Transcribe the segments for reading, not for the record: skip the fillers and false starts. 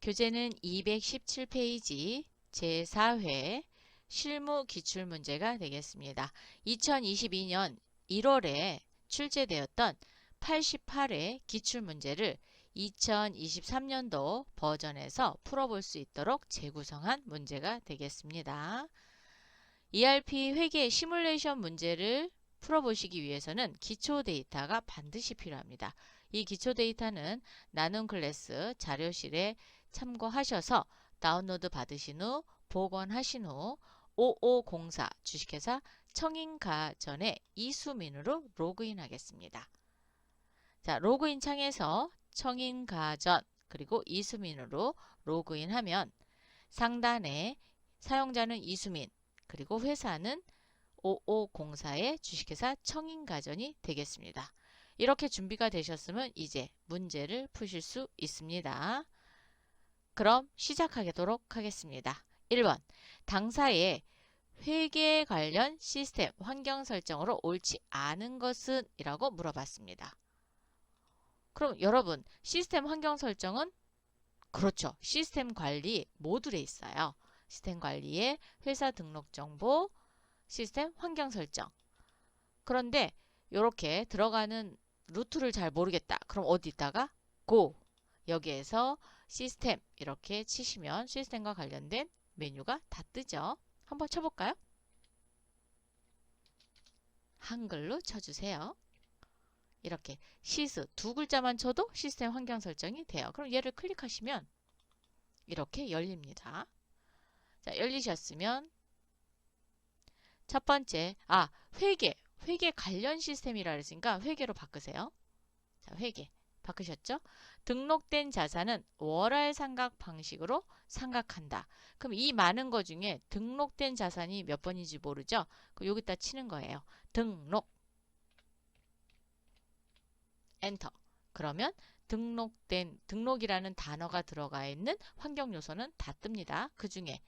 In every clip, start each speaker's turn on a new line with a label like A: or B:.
A: 교재는 217페이지 제4회 실무 기출문제가 되겠습니다. 2022년 1월에 출제되었던 88회 기출문제를 2023년도 버전에서 풀어볼 수 있도록 재구성한 문제가 되겠습니다. ERP 회계 시뮬레이션 문제를 풀어보시기 위해서는 기초 데이터가 반드시 필요합니다. 이 기초 데이터는 나눔 클래스 자료실에 참고하셔서 다운로드 받으신 후 복원하신 후 5504 주식회사 청인가전의 이수민으로 로그인 하겠습니다. 자, 로그인 창에서 청인가전 그리고 이수민으로 로그인하면 상단에 사용자는 이수민 그리고 회사는 5504의 주식회사 청인가전이 되겠습니다. 이렇게 준비가 되셨으면 이제 문제를 푸실 수 있습니다. 그럼 시작하도록 하겠습니다. 1번 당사의 회계 관련 시스템 환경 설정으로 옳지 않은 것은? 이라고 물어봤습니다. 그럼 여러분 시스템 환경 설정은 그렇죠. 시스템 관리 모듈에 있어요. 시스템 관리에 회사 등록 정보, 시스템 환경 설정. 그런데 이렇게 들어가는 루트를 잘 모르겠다. 그럼 어디다가 Go 여기에서 시스템 이렇게 치시면 시스템과 관련된 메뉴가 다 뜨죠. 한번 쳐볼까요? 한글로 쳐주세요. 이렇게 시스 두 글자만 쳐도 시스템 환경 설정이 돼요. 그럼 얘를 클릭하시면 이렇게 열립니다. 자, 열리셨으면 첫 번째 회계 관련 시스템이라 그랬으니까 회계로 바꾸세요. 자, 회계 바꾸셨죠? 등록된 자산은 월할 상각 방식으로 상각한다. 그럼 이 많은 것 중에 등록된 자산이 몇 번인지 모르죠? 그럼 여기다 치는 거예요. 엔터. 그러면 등록이라는 단어가 들어가 있는 환경 요소는 다 뜹니다. 그 중에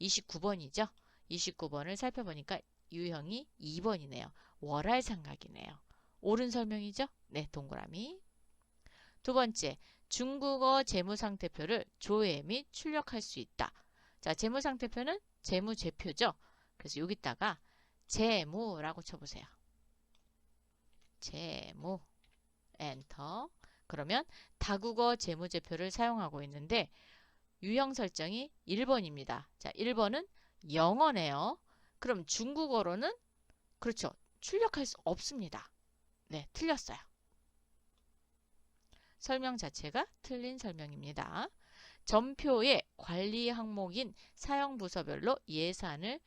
A: 29번이죠. 29번을 살펴보니까 유형이 2번이네요. 월할 상각이네요. 옳은 설명이죠? 네, 동그라미. 두 번째, 중국어 재무상태표를 조회 및 출력할 수 있다. 자, 재무상태표는 재무제표죠. 그래서 여기다가 재무라고 쳐보세요. 재무. 엔터. 그러면 다국어 재무제표를 사용하고 있는데 유형 설정이 1번입니다. 자, 1번은 영어네요. 그럼 중국어로는 그렇죠. 출력할 수 없습니다. 네, 틀렸어요. 설명 자체가 틀린 설명입니다. 전표의 관리 항목인 사용부서별로 예산을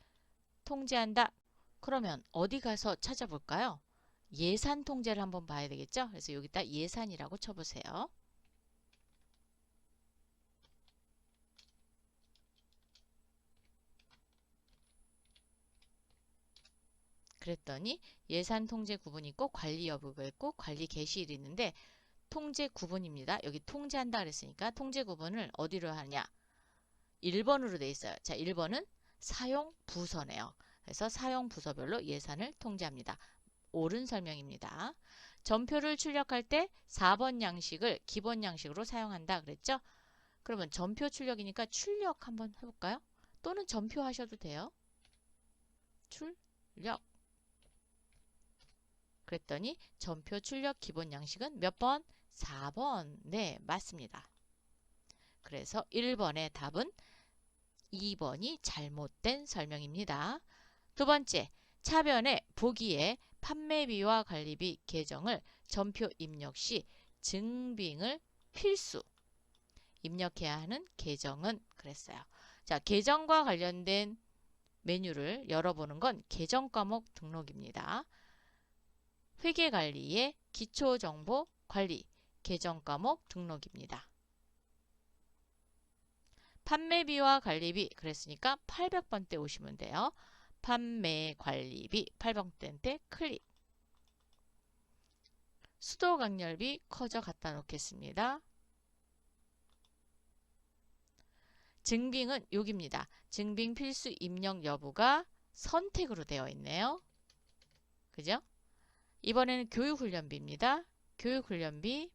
A: 통제한다. 그러면 어디 가서 찾아볼까요? 예산 통제를 한번 봐야 되겠죠? 그래서 여기다 예산이라고 쳐보세요. 그랬더니 예산 통제 구분이 있고 관리 여부가 있고 관리 개시일이 있는데 통제 구분입니다. 여기 통제한다 그랬으니까 통제 구분을 어디로 하냐? 1번으로 돼 있어요. 자, 1번은 사용 부서네요. 그래서 사용 부서별로 예산을 통제합니다. 옳은 설명입니다. 전표를 출력할 때 4번 양식을 기본 양식으로 사용한다 그랬죠? 그러면 전표 출력이니까 출력 한번 해볼까요? 또는 전표 하셔도 돼요. 출력. 그랬더니 전표 출력 기본 양식은 몇 번? 4번. 네, 맞습니다. 그래서 1번의 답은 2번이 잘못된 설명입니다. 두 번째, 차변에 보기에 판매비와 관리비 계정을 전표 입력 시 증빙을 필수 입력해야 하는 계정은 그랬어요. 자, 계정과 관련된 메뉴를 열어보는 건 계정 과목 등록입니다. 회계관리의 기초정보 관리 계정 과목 등록입니다. 판매비와 관리비 그랬으니까 800번대 오시면 돼요. 판매 관리비 800번대 클릭. 수도 강렬비 커져 갖다 놓겠습니다. 증빙은 여기입니다. 증빙 필수 입력 여부가 선택으로 되어 있네요. 그죠? 이번에는 교육훈련비입니다. 교육훈련비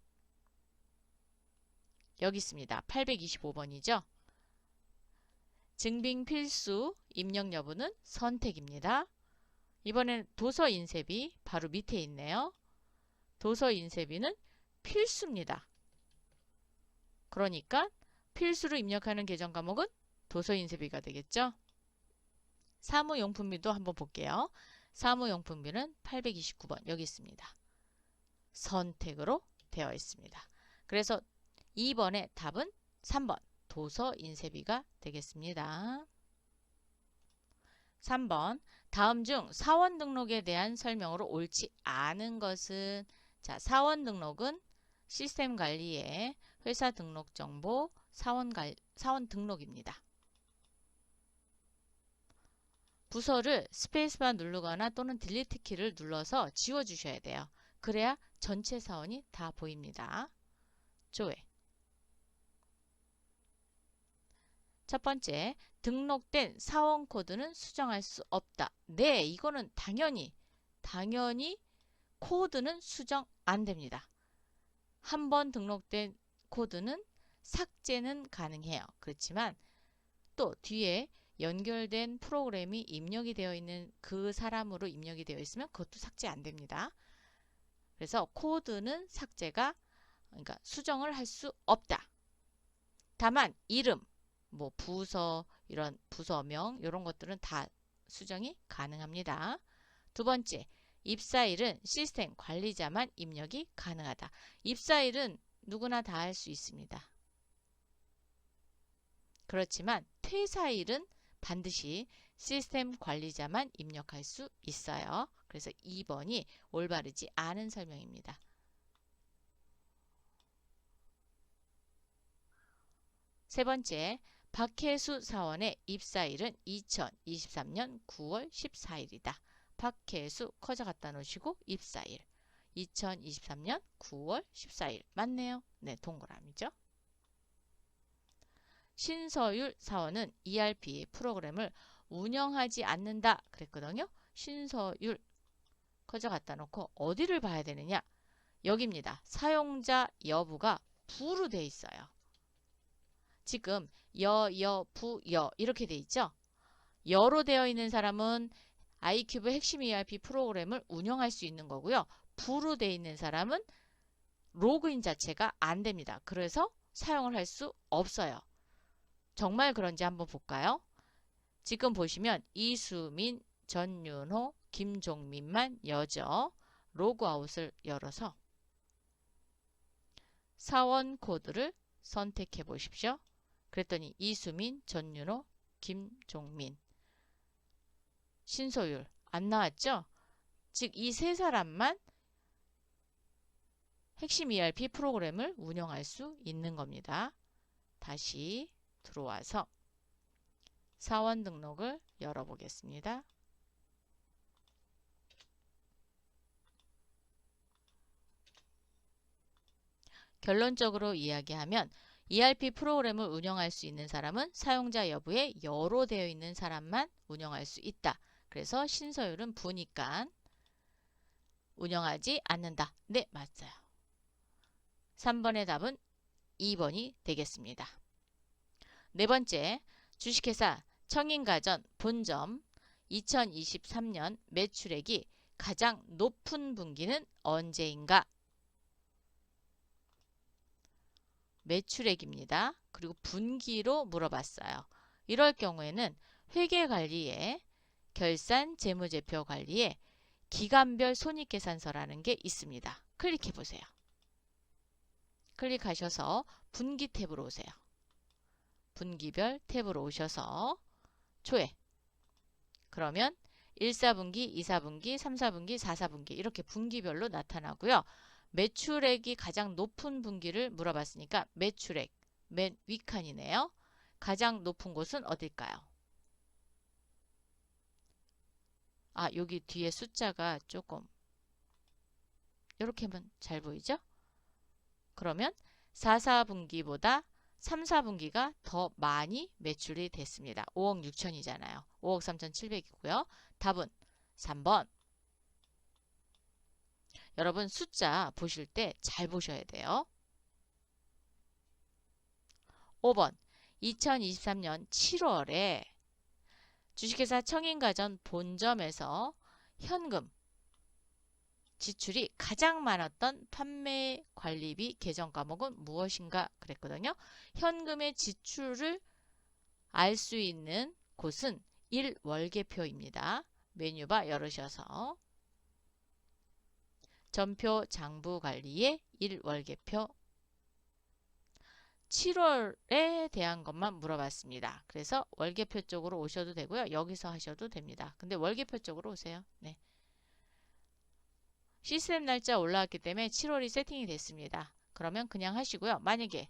A: 여기 있습니다. 825번이죠. 증빙 필수 입력 여부는 선택입니다. 이번엔 도서 인쇄비 바로 밑에 있네요. 도서 인쇄비는 필수입니다. 그러니까 필수로 입력하는 계정 과목은 도서 인쇄비가 되겠죠. 사무용품비도 한번 볼게요. 사무용품비는 829번 여기 있습니다. 선택으로 되어 있습니다. 그래서 2번의 답은 3번 도서 인쇄비가 되겠습니다. 3번 다음 중 사원 등록에 대한 설명으로 옳지 않은 것은 자 사원 등록은 시스템 관리의 회사 등록 정보 사원 등록입니다. 부서를 스페이스바 누르거나 또는 딜리트 키를 눌러서 지워 주셔야 돼요. 그래야 전체 사원이 다 보입니다. 조회. 첫 번째, 등록된 사원 코드는 수정할 수 없다. 네, 이거는 당연히 코드는 수정 안 됩니다. 한 번 등록된 코드는 삭제는 가능해요. 그렇지만 또 뒤에 연결된 프로그램이 입력이 되어 있는 그 사람으로 입력이 되어 있으면 그것도 삭제 안 됩니다. 그래서 코드는 그러니까 수정을 할 수 없다. 다만 이름, 뭐 부서, 이런 부서명 이런 것들은 다 수정이 가능합니다. 두 번째, 입사일은 시스템 관리자만 입력이 가능하다. 입사일은 누구나 다 할 수 있습니다. 그렇지만 퇴사일은 반드시 시스템 관리자만 입력할 수 있어요. 그래서 2번이 올바르지 않은 설명입니다. 세 번째, 박혜수 사원의 입사일은 2023년 9월 14일이다. 박혜수 커져 갖다 놓으시고 입사일 2023년 9월 14일 맞네요. 네, 동그라미죠. 신서율 사원은 ERP 프로그램을 운영하지 않는다 그랬거든요. 신서율 커져 갖다 놓고 어디를 봐야 되느냐? 여기입니다. 사용자 여부가 부로 돼 있어요. 지금 부, 이렇게 돼 있죠. 여로 되어 있는 사람은 아이큐브 핵심 ERP 프로그램을 운영할 수 있는 거고요. 부로 되어 있는 사람은 로그인 자체가 안 됩니다. 그래서 사용을 할 수 없어요. 정말 그런지 한번 볼까요? 지금 보시면 이수민, 전윤호, 김종민만 여죠. 로그아웃을 열어서 사원 코드를 선택해 보십시오. 그랬더니 이수민, 전윤호, 김종민, 신소율 안 나왔죠? 즉 이 세 사람만 핵심 ERP 프로그램을 운영할 수 있는 겁니다. 다시 들어와서 사원 등록을 열어보겠습니다. 결론적으로 이야기하면 ERP 프로그램을 운영할 수 있는 사람은 사용자 여부에 여로 되어 있는 사람만 운영할 수 있다. 그래서 신서율은 부니까 운영하지 않는다. 네, 맞아요. 3번의 답은 2번이 되겠습니다. 네 번째, 주식회사 청인가전 본점 2023년 매출액이 가장 높은 분기는 언제인가? 매출액입니다. 그리고 분기로 물어봤어요. 이럴 경우에는 회계관리에 결산 재무제표 관리에 기간별 손익계산서라는 게 있습니다. 클릭해 보세요. 클릭하셔서 분기 탭으로 오세요. 분기별 탭으로 오셔서 조회. 그러면 1, 4분기, 2, 4분기, 3, 4분기, 4, 4분기 이렇게 분기별로 나타나고요. 매출액이 가장 높은 분기를 물어봤으니까 매출액 맨 윗칸이네요. 가장 높은 곳은 어딜까요? 아, 여기 뒤에 숫자가 조금 이렇게 하면 잘 보이죠? 그러면 4, 4분기보다 3, 4분기가 더 많이 매출이 됐습니다. 5억 6천이잖아요. 5억 3,700이고요. 답은 3번. 여러분 숫자 보실 때 잘 보셔야 돼요. 5번 2023년 7월에 주식회사 청인가전 본점에서 현금 지출이 가장 많았던 판매 관리비 계정 과목은 무엇인가 그랬거든요. 현금의 지출을 알 수 있는 곳은 1월계표입니다. 메뉴바 열으셔서 전표 장부관리의 1월계표 7월에 대한 것만 물어봤습니다. 그래서 월계표 쪽으로 오셔도 되고요. 여기서 하셔도 됩니다. 근데 월계표 쪽으로 오세요. 네. 시스템 날짜 올라왔기 때문에 7월이 세팅이 됐습니다. 그러면 그냥 하시고요. 만약에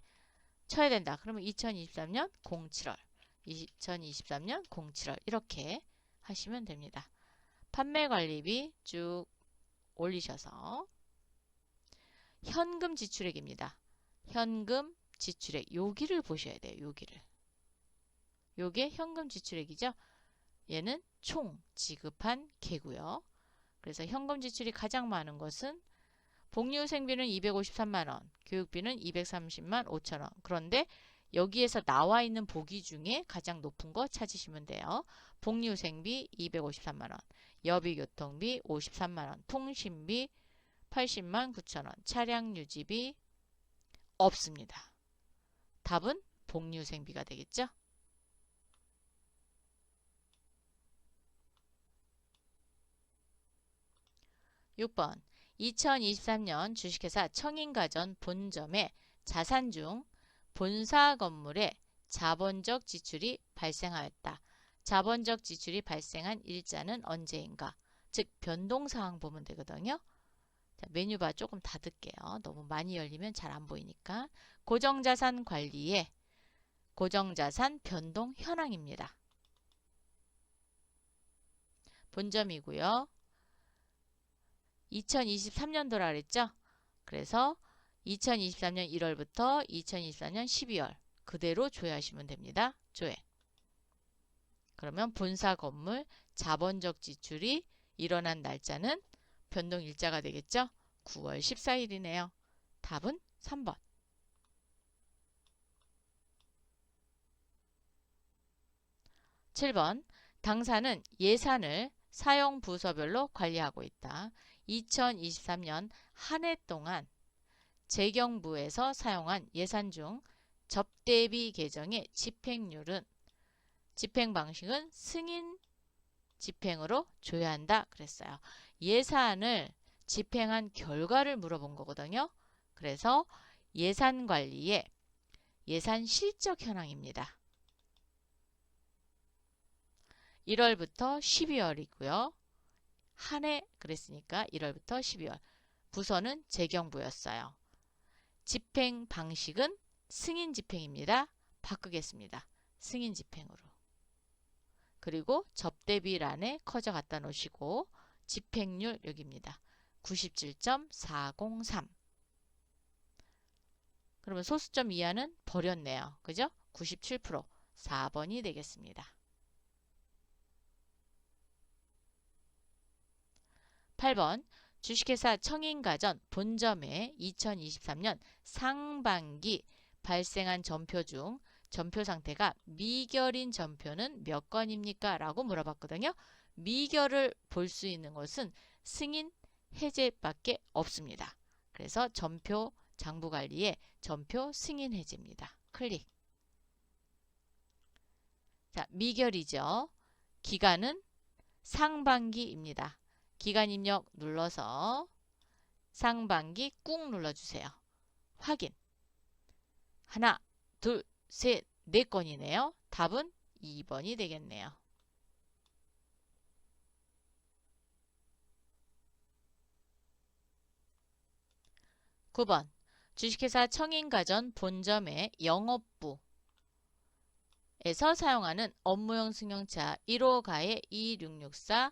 A: 쳐야 된다. 그러면 2023년 07월 2023년 07월 이렇게 하시면 됩니다. 판매관리비 쭉 올리셔서 현금 지출액입니다. 현금 지출액 여기를 보셔야 돼요. 여기를. 요게 현금 지출액이죠. 얘는 총 지급한 개고요. 그래서 현금 지출이 가장 많은 것은 복리후생비는 253만원, 교육비는 230만 5천원. 그런데 여기에서 나와 있는 보기 중에 가장 높은 거 찾으시면 돼요. 복리후생비 253만원, 여비교통비 53만원, 통신비 80만 9천원, 차량유지비 없습니다. 답은 복리후생비가 되겠죠? (6번) 2023년 주식회사 청인가전 본점의 자산 중 본사 건물에 자본적 지출이 발생하였다. 자본적 지출이 발생한 일자는 언제인가? 즉 변동사항 보면 되거든요. 자, 메뉴바 조금 닫을게요. 너무 많이 열리면 잘 안 보이니까. 고정자산 관리의 고정자산 변동 현황입니다. 본점이고요. 2023년도라 그랬죠? 그래서 2023년 1월부터 2024년 12월 그대로 조회하시면 됩니다. 조회. 그러면 본사 건물 자본적 지출이 일어난 날짜는 변동일자가 되겠죠? 9월 14일이네요. 답은 3번. 7번 당사는 예산을 사용 부서별로 관리하고 있다. 2023년 한 해 동안 재경부에서 사용한 예산 중 접대비 계정의 집행률은 집행 방식은 승인 집행으로 조회한다 그랬어요. 예산을 집행한 결과를 물어본 거거든요. 그래서 예산 관리의 예산 실적 현황입니다. 1월부터 12월이고요. 한 해 그랬으니까 1월부터 12월. 부서는 재경부였어요. 집행 방식은 승인 집행입니다. 바꾸겠습니다. 승인 집행으로. 그리고 접대비란에 커져 갖다 놓으시고 집행률 여기입니다. 97.403. 그러면 소수점 이하는 버렸네요. 그죠? 97%. 4번이 되겠습니다. 8번 주식회사 청인가전 본점에 2023년 상반기 발생한 전표 중 전표 상태가 미결인 전표는 몇 건입니까? 라고 물어봤거든요. 미결을 볼 수 있는 것은 승인 해제밖에 없습니다. 그래서 전표 장부관리의 전표 승인 해제입니다. 클릭. 자, 미결이죠. 기간은 상반기입니다. 기간 입력 눌러서 상반기 꾹 눌러주세요. 확인. 하나, 둘, 셋, 네 건이네요. 답은 2번이 되겠네요. 9번 주식회사 청인가전 본점의 영업부에서 사용하는 업무용 승용차 1호가의 2664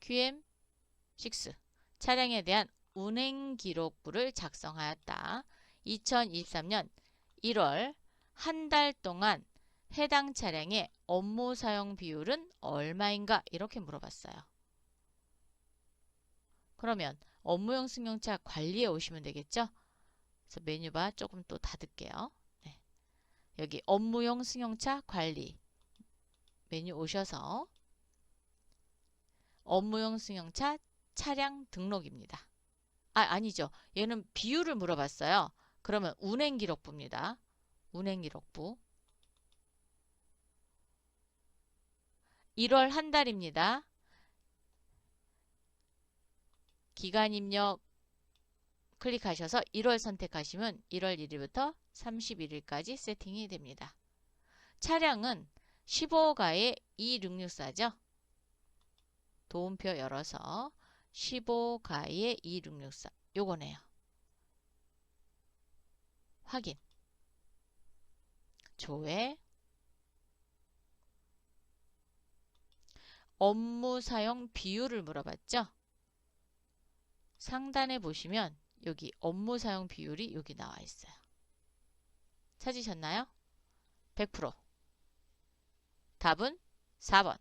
A: QM6 차량에 대한 운행기록부를 작성하였다. 2023년 1월 한 달 동안 해당 차량의 업무 사용 비율은 얼마인가? 이렇게 물어봤어요. 그러면 업무용 승용차 관리에 오시면 되겠죠? 그래서 메뉴바 조금 또 닫을게요. 네. 여기 업무용 승용차 관리 메뉴 오셔서 업무용 승용차 차량 등록입니다. 아니죠. 얘는 비율을 물어봤어요. 그러면 운행기록부입니다. 운행기록부 1월 한 달입니다. 기간 입력 클릭하셔서 1월 선택하시면 1월 1일부터 31일까지 세팅이 됩니다. 차량은 15가의 2664죠. 도움표 열어서 15가의 2664 요거네요. 확인. 조회. 업무 사용 비율을 물어봤죠. 상단에 보시면 여기 업무 사용 비율이 여기 나와 있어요. 찾으셨나요? 100%. 답은 4번.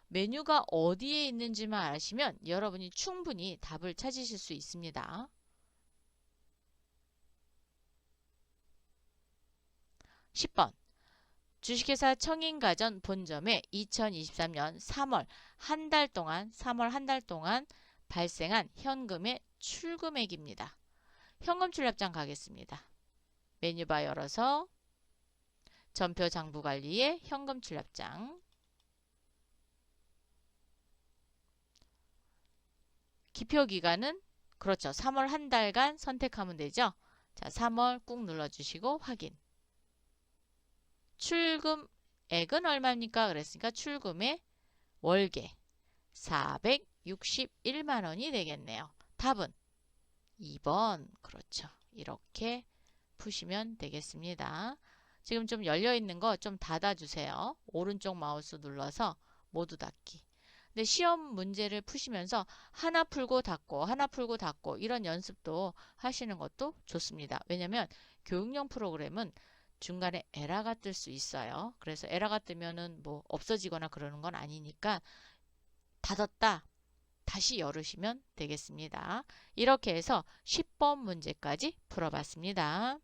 A: 메뉴가 어디에 있는지만 아시면 여러분이 충분히 답을 찾으실 수 있습니다. 10번. 주식회사 청인가전 본점에 2023년 3월 한 달 동안 발생한 현금의 출금액입니다. 현금 출납장 가겠습니다. 메뉴바 열어서 전표 장부관리의 현금 출납장 기표기간은 그렇죠. 3월 한 달간 선택하면 되죠. 자, 3월 꾹 눌러주시고 확인. 출금액은 얼마입니까? 그랬으니까 출금의 월계 461만원이 되겠네요. 답은 2번. 그렇죠. 이렇게 푸시면 되겠습니다. 지금 좀 열려있는 거 좀 닫아주세요. 오른쪽 마우스 눌러서 모두 닫기. 근데 시험 문제를 푸시면서 하나 풀고 닫고 하나 풀고 닫고 이런 연습도 하시는 것도 좋습니다. 왜냐면 교육용 프로그램은 중간에 에러가 뜰 수 있어요. 그래서 에러가 뜨면은 뭐 없어지거나 그러는 건 아니니까 닫았다 다시 열으시면 되겠습니다. 이렇게 해서 10번 문제까지 풀어봤습니다.